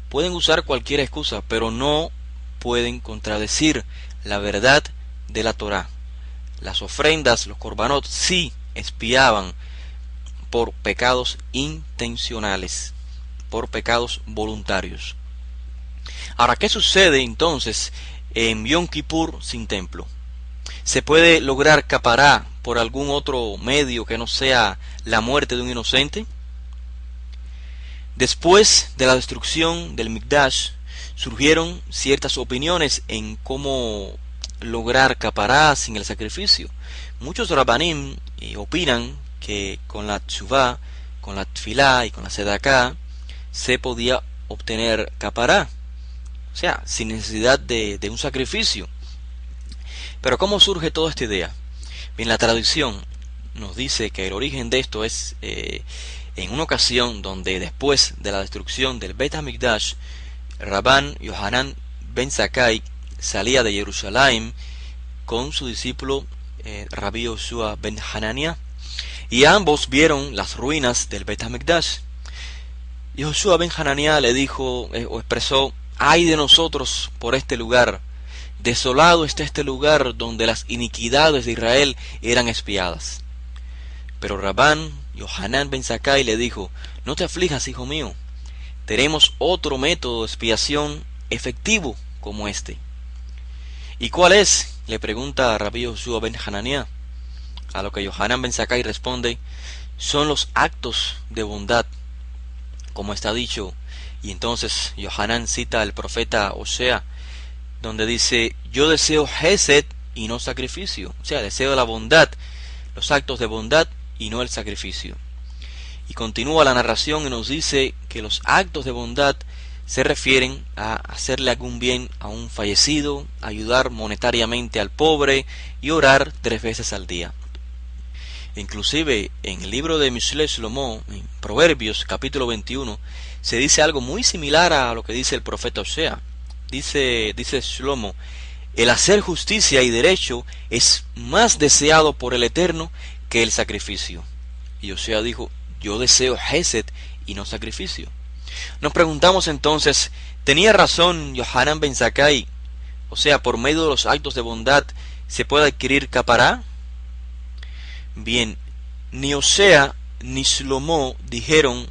pueden usar cualquier excusa, pero no pueden contradecir la verdad de la Torá. Las ofrendas, los korbanot, sí expiaban por pecados intencionales, por pecados voluntarios. Ahora, ¿qué sucede entonces en Yom Kippur sin templo? ¿Se puede lograr capará por algún otro medio que no sea la muerte de un inocente? Después de la destrucción del Mikdash, surgieron ciertas opiniones en cómo lograr capará sin el sacrificio. Muchos rabbanim opinan que con la tshuvá, con la tfilá y con la sedaká se podía obtener capará, o sea, sin necesidad de un sacrificio. Pero ¿cómo surge toda esta idea? Bien, la tradición nos dice que el origen de esto es en una ocasión donde después de la destrucción del Bet HaMikdash, Rabban Yohanan ben Zakkai salía de Jerusalén con su discípulo Rabbi Yoshua ben Hanania, y ambos vieron las ruinas del Bet HaMikdash. Yoshua ben Hanania le dijo o expresó: ay de nosotros por este lugar, desolado está este lugar donde las iniquidades de Israel eran expiadas. Pero Rabban Yohanan ben Zakkai le dijo: no te aflijas, hijo mío, tenemos otro método de expiación efectivo como este. ¿Y cuál es?, le pregunta a Rabbi Yoshua ben Hanania. A lo que Yohanan ben Zakkai responde: son los actos de bondad, como está dicho. Y entonces Yohanan cita al profeta Osea, donde dice: yo deseo Hesed y no sacrificio, o sea, deseo la bondad, los actos de bondad y no el sacrificio. Y continúa la narración y nos dice que los actos de bondad se refieren a hacerle algún bien a un fallecido, ayudar monetariamente al pobre y orar 3 veces al día. Inclusive en el libro de Mishle Shlomo, en Proverbios capítulo 21, se dice algo muy similar a lo que dice el profeta Osea. Dice Shlomo: el hacer justicia y derecho es más deseado por el Eterno que el sacrificio. Y Osea dijo: yo deseo Hesed y no sacrificio. Nos preguntamos entonces, ¿tenía razón Yohanan ben Zakkai? O sea, por medio de los actos de bondad se puede adquirir capará. Bien, ni Osea ni Shlomo dijeron: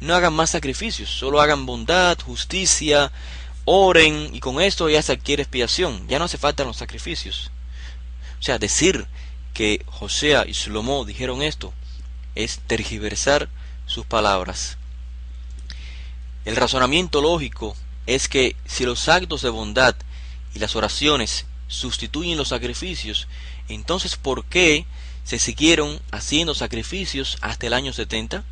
no hagan más sacrificios, solo hagan bondad, justicia, oren, y con esto ya se adquiere expiación, ya no hace falta los sacrificios. O sea, decir que Osea y Shlomo dijeron esto es tergiversar sus palabras. El razonamiento lógico es que si los actos de bondad y las oraciones sustituyen los sacrificios, entonces ¿por qué se siguieron haciendo sacrificios hasta el año 70?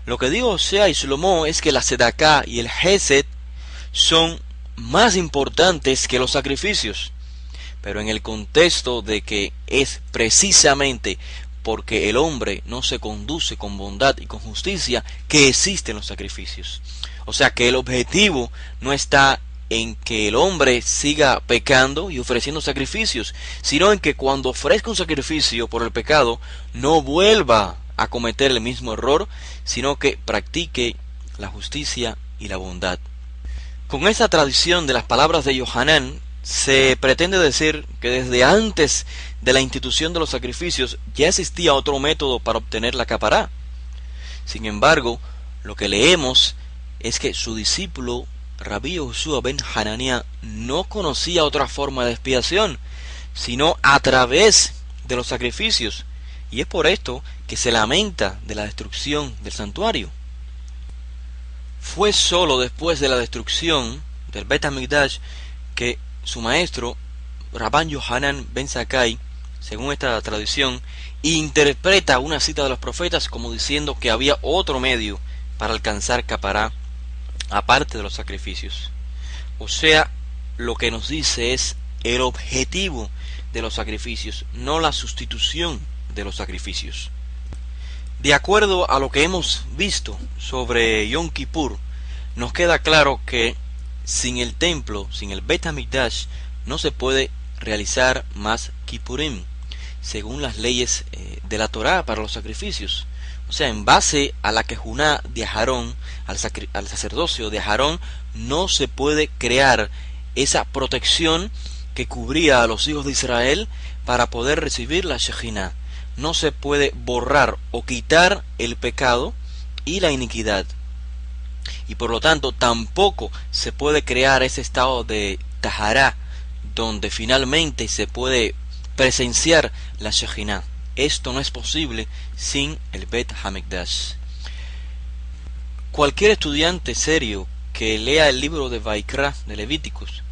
Lo que digo Osea y Shlomo es que la sedaká y el Hesed son más importantes que los sacrificios, pero en el contexto de que es precisamente porque el hombre no se conduce con bondad y con justicia que existen los sacrificios. O sea que el objetivo no está en que el hombre siga pecando y ofreciendo sacrificios, sino en que cuando ofrezca un sacrificio por el pecado no vuelva a cometer el mismo error, sino que practique la justicia y la bondad. Con esta tradición de las palabras de Yohanan se pretende decir que desde antes de la institución de los sacrificios ya existía otro método para obtener la capará. Sin embargo, lo que leemos es que su discípulo Rabbi Yoshua ben Hanania no conocía otra forma de expiación, sino a través de los sacrificios, y es por esto que se lamenta de la destrucción del santuario. Fue solo después de la destrucción del Bet HaMikdash que su maestro, Rabban Yohanan ben Zakkai, según esta tradición, interpreta una cita de los profetas como diciendo que había otro medio para alcanzar capará aparte de los sacrificios. O sea, lo que nos dice es el objetivo de los sacrificios, no la sustitución de los sacrificios. De acuerdo a lo que hemos visto sobre Yom Kippur, nos queda claro que sin el templo, sin el Bet HaMikdash, no se puede realizar más Kippurim, según las leyes de la Torá para los sacrificios. O sea, en base a la Kejuná de Aarón, al sacerdocio de Aarón, no se puede crear esa protección que cubría a los hijos de Israel para poder recibir la Shejinah. No se puede borrar o quitar el pecado y la iniquidad. Y por lo tanto tampoco se puede crear ese estado de Tahará, donde finalmente se puede presenciar la Shejinah. Esto no es posible sin el Bet HaMikdash. Cualquier estudiante serio que lea el libro de Vaikra, de Levíticos,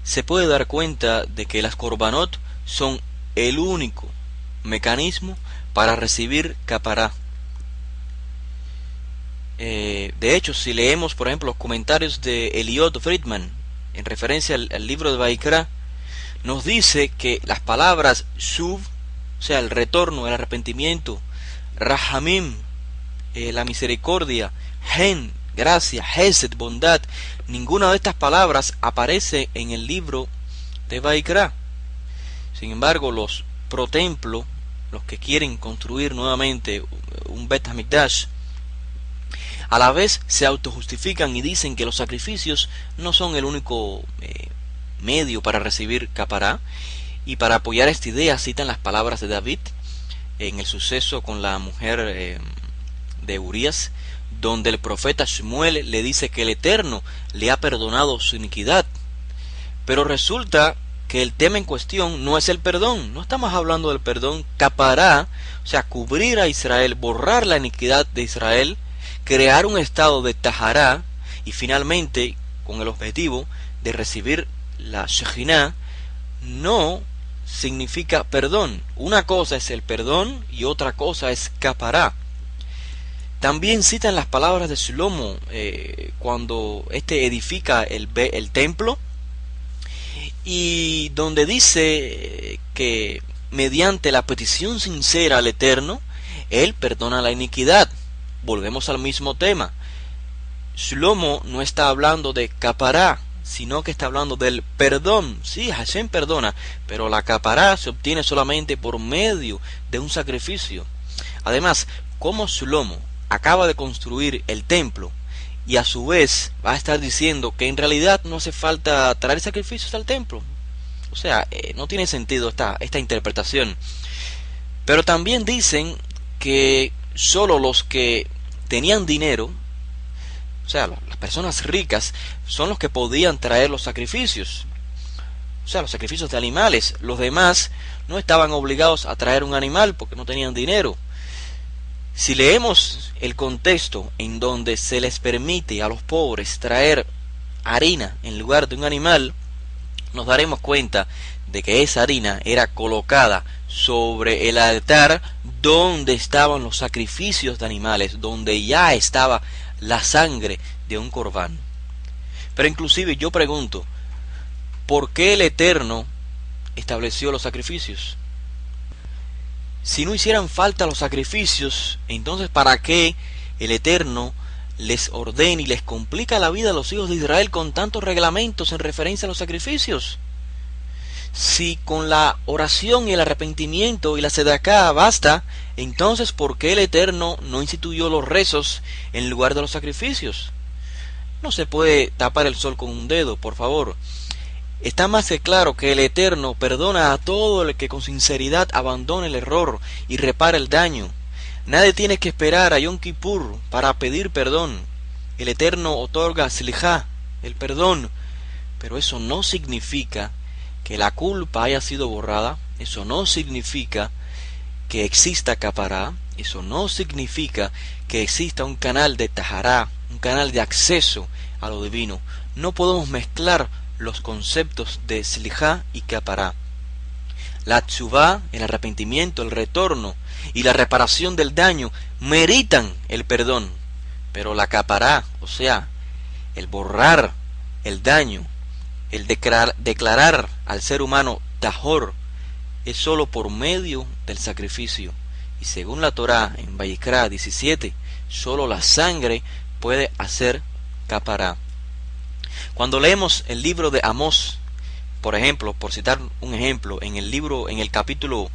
se puede dar cuenta de que las Korbanot son el único mecanismo para recibir capará. De hecho, si leemos por ejemplo los comentarios de Eliot Friedman en referencia al libro de Vaikra, nos dice que las palabras Shuv, o sea, el retorno, el arrepentimiento, Rahamim, la misericordia, Hen, gracia, Hesed, bondad, ninguna de estas palabras aparece en el libro de Vaikra. Sin embargo, los pro templo, los que quieren construir nuevamente un Bet HaMikdash, a la vez se autojustifican y dicen que los sacrificios no son el único medio para recibir capará, y para apoyar esta idea citan las palabras de David en el suceso con la mujer de Urías, donde el profeta Shmuel le dice que el Eterno le ha perdonado su iniquidad. Pero resulta que el tema en cuestión no es el perdón, no estamos hablando del perdón. Capará, o sea, cubrir a Israel, borrar la iniquidad de Israel, crear un estado de Tahará, y finalmente con el objetivo de recibir la Shejinah, no significa perdón. Una cosa es el perdón y otra cosa es capará. También citan las palabras de Shlomo cuando éste edifica el templo, y donde dice que mediante la petición sincera al Eterno, Él perdona la iniquidad. Volvemos al mismo tema. Shlomo no está hablando de capará, sino que está hablando del perdón. Sí, Hashem perdona, pero la capará se obtiene solamente por medio de un sacrificio. Además, como Shlomo acaba de construir el templo, y a su vez va a estar diciendo que en realidad no hace falta traer sacrificios al templo, o sea, no tiene sentido esta interpretación. Pero también dicen que solo los que tenían dinero, o sea, las personas ricas, son los que podían traer los sacrificios, o sea, los sacrificios de animales. Los demás no estaban obligados a traer un animal porque no tenían dinero. Si leemos el contexto en donde se les permite a los pobres traer harina en lugar de un animal, nos daremos cuenta de que esa harina era colocada sobre el altar donde estaban los sacrificios de animales, donde ya estaba la sangre de un corbán. Pero inclusive yo pregunto, ¿por qué el Eterno estableció los sacrificios? Si no hicieran falta los sacrificios, entonces ¿para qué el Eterno les ordena y les complica la vida a los hijos de Israel con tantos reglamentos en referencia a los sacrificios? Si con la oración y el arrepentimiento y la sedacá basta, entonces ¿por qué el Eterno no instituyó los rezos en lugar de los sacrificios? No se puede tapar el sol con un dedo, por favor. Está más que claro que el Eterno perdona a todo el que con sinceridad abandone el error y repara el daño. Nadie tiene que esperar a Yom Kippur para pedir perdón. El Eterno otorga Slijá, el perdón, pero eso no significa que la culpa haya sido borrada. Eso no significa que exista capará, eso no significa que exista un canal de tahará, un canal de acceso a lo divino. No podemos mezclar los conceptos de slijá y capará. La tshuvá, el arrepentimiento, el retorno y la reparación del daño meritan el perdón, pero la capará, o sea, el borrar el daño, el declarar al ser humano tahor, es solo por medio del sacrificio. Y según la Torá en Vayikra 17, solo la sangre puede hacer capará. Cuando leemos el libro de Amós, por ejemplo, por citar un ejemplo, en el capítulo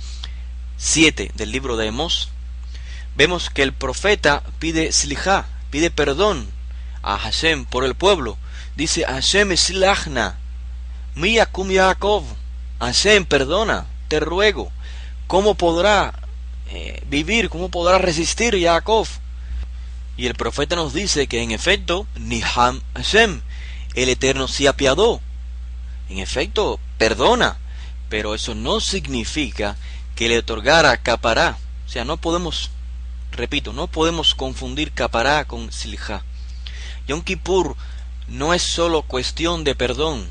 7 del libro de Amós, vemos que el profeta pide slijá, pide perdón a Hashem por el pueblo. Dice: Hashem slachna, mi yakum Yaakov. Hashem, perdona, te ruego. ¿Cómo podrá vivir, cómo podrá resistir Jacob? Y el profeta nos dice que en efecto, Niham Hashem, el Eterno se apiadó. En efecto, perdona, pero eso no significa que le otorgara capará. O sea, no podemos confundir capará con slijá. Yom Kippur no es solo cuestión de perdón.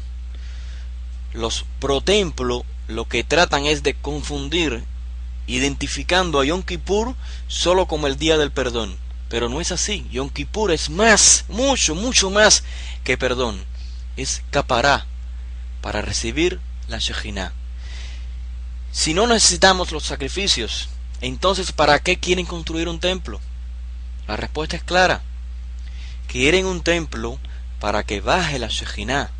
Los pro templo lo que tratan es de confundir, identificando a Yom Kippur solo como el día del perdón. Pero no es así. Yom Kippur es más, mucho más que perdón. Es capará, para recibir la Shejinah. Si no necesitamos los sacrificios, entonces ¿para qué quieren construir un templo? La respuesta es clara. Quieren un templo para que baje la Shejinah,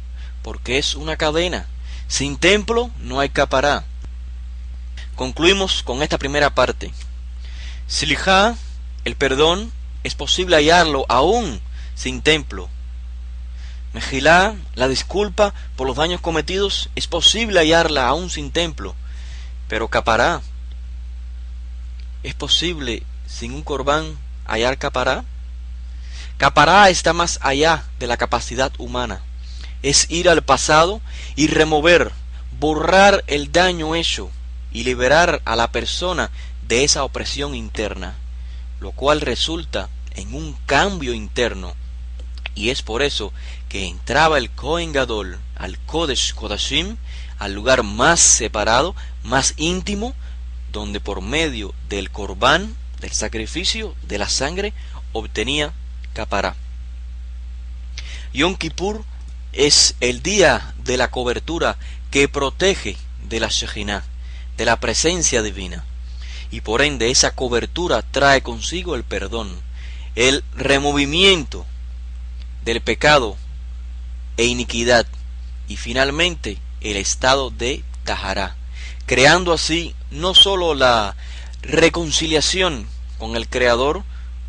porque es una cadena. Sin templo no hay capará. Concluimos con esta primera parte. Slijá, el perdón, es posible hallarlo aún sin templo. Mejilá, la disculpa por los daños cometidos, es posible hallarla aún sin templo. Pero capará, ¿es posible sin un corbán hallar capará? Capará está más allá de la capacidad humana. Es ir al pasado y remover, borrar el daño hecho y liberar a la persona de esa opresión interna, lo cual resulta en un cambio interno. Y es por eso que entraba el Kohen Gadol al Kodesh Kodashim, al lugar más separado, más íntimo, donde por medio del corbán, del sacrificio, de la sangre, obtenía capará. Yom Kippur es el día de la cobertura que protege de la Shejinah, de la presencia divina, y por ende esa cobertura trae consigo el perdón, el removimiento del pecado e iniquidad, y finalmente el estado de tahará, creando así no solo la reconciliación con el Creador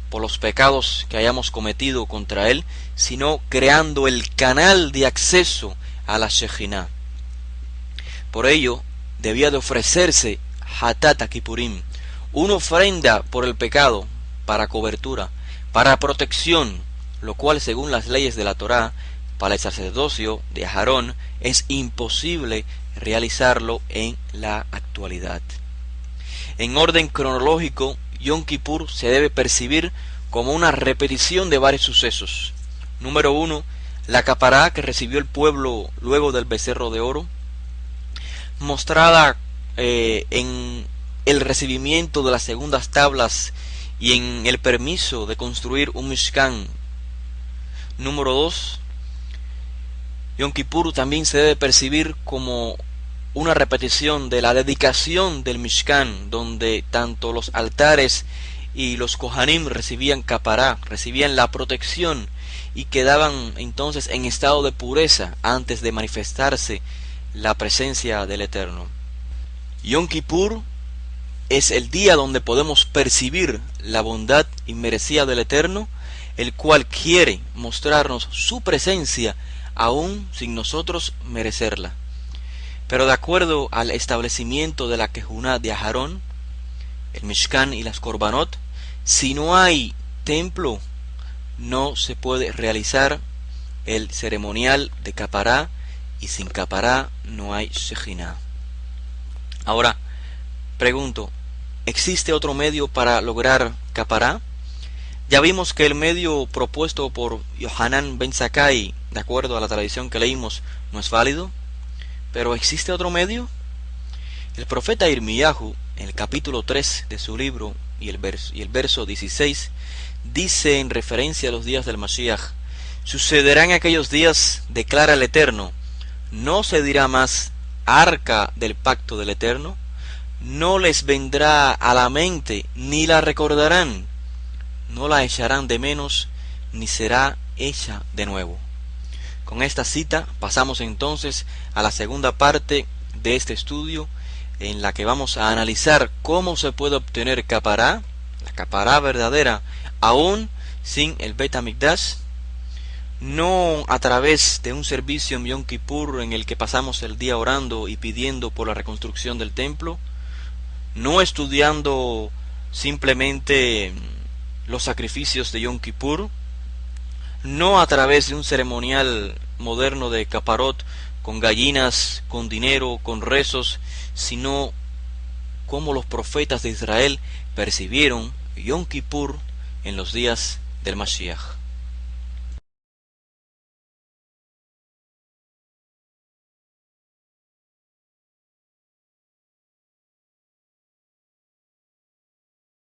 por los pecados que hayamos cometido contra Él, sino creando el canal de acceso a la Shejinah. Por ello, debía de ofrecerse Hatat Kippurim, una ofrenda por el pecado, para cobertura, para protección, lo cual según las leyes de la Torá, para el sacerdocio de Aarón, es imposible realizarlo en la actualidad. En orden cronológico, Yom Kippur se debe percibir como una repetición de varios sucesos. Número 1, la capará que recibió el pueblo luego del becerro de oro, mostrada en el recibimiento de las segundas tablas y en el permiso de construir un Mishkan. Número 2, Yom Kippur también se debe percibir como una repetición de la dedicación del Mishkan, donde tanto los altares y los Kohanim recibían capará, recibían la protección y quedaban entonces en estado de pureza antes de manifestarse la presencia del Eterno. Yom Kippur es el día donde podemos percibir la bondad inmerecida del Eterno, el cual quiere mostrarnos su presencia aún sin nosotros merecerla. Pero de acuerdo al establecimiento de la Kejuná de Aarón, el Mishkan y las Korbanot, si no hay templo, no se puede realizar el ceremonial de capará, y sin capará no hay Shejinah. Ahora, pregunto, ¿Existe otro medio para lograr capará? Ya vimos que el medio propuesto por Yohanan ben Zakkai, de acuerdo a la tradición que leímos, no es válido. ¿Pero existe otro medio? El profeta Irmiyahu, en el capítulo 3 de su libro y el verso 16, dice en referencia a los días del Mashiach: sucederán aquellos días, declara el Eterno, no se dirá más arca del pacto del Eterno, no les vendrá a la mente ni la recordarán, no la echarán de menos ni será hecha de nuevo. Con esta cita pasamos entonces a la segunda parte de este estudio, en la que vamos a analizar cómo se puede obtener capará, la capará verdadera, aún sin el Beit HaMikdash, no a través de un servicio en Yom Kippur en el que pasamos el día orando y pidiendo por la reconstrucción del templo, no estudiando simplemente los sacrificios de Yom Kippur, no a través de un ceremonial moderno de caparot con gallinas, con dinero, con rezos, sino como los profetas de Israel percibieron Yom Kippur en los días del Mashiach.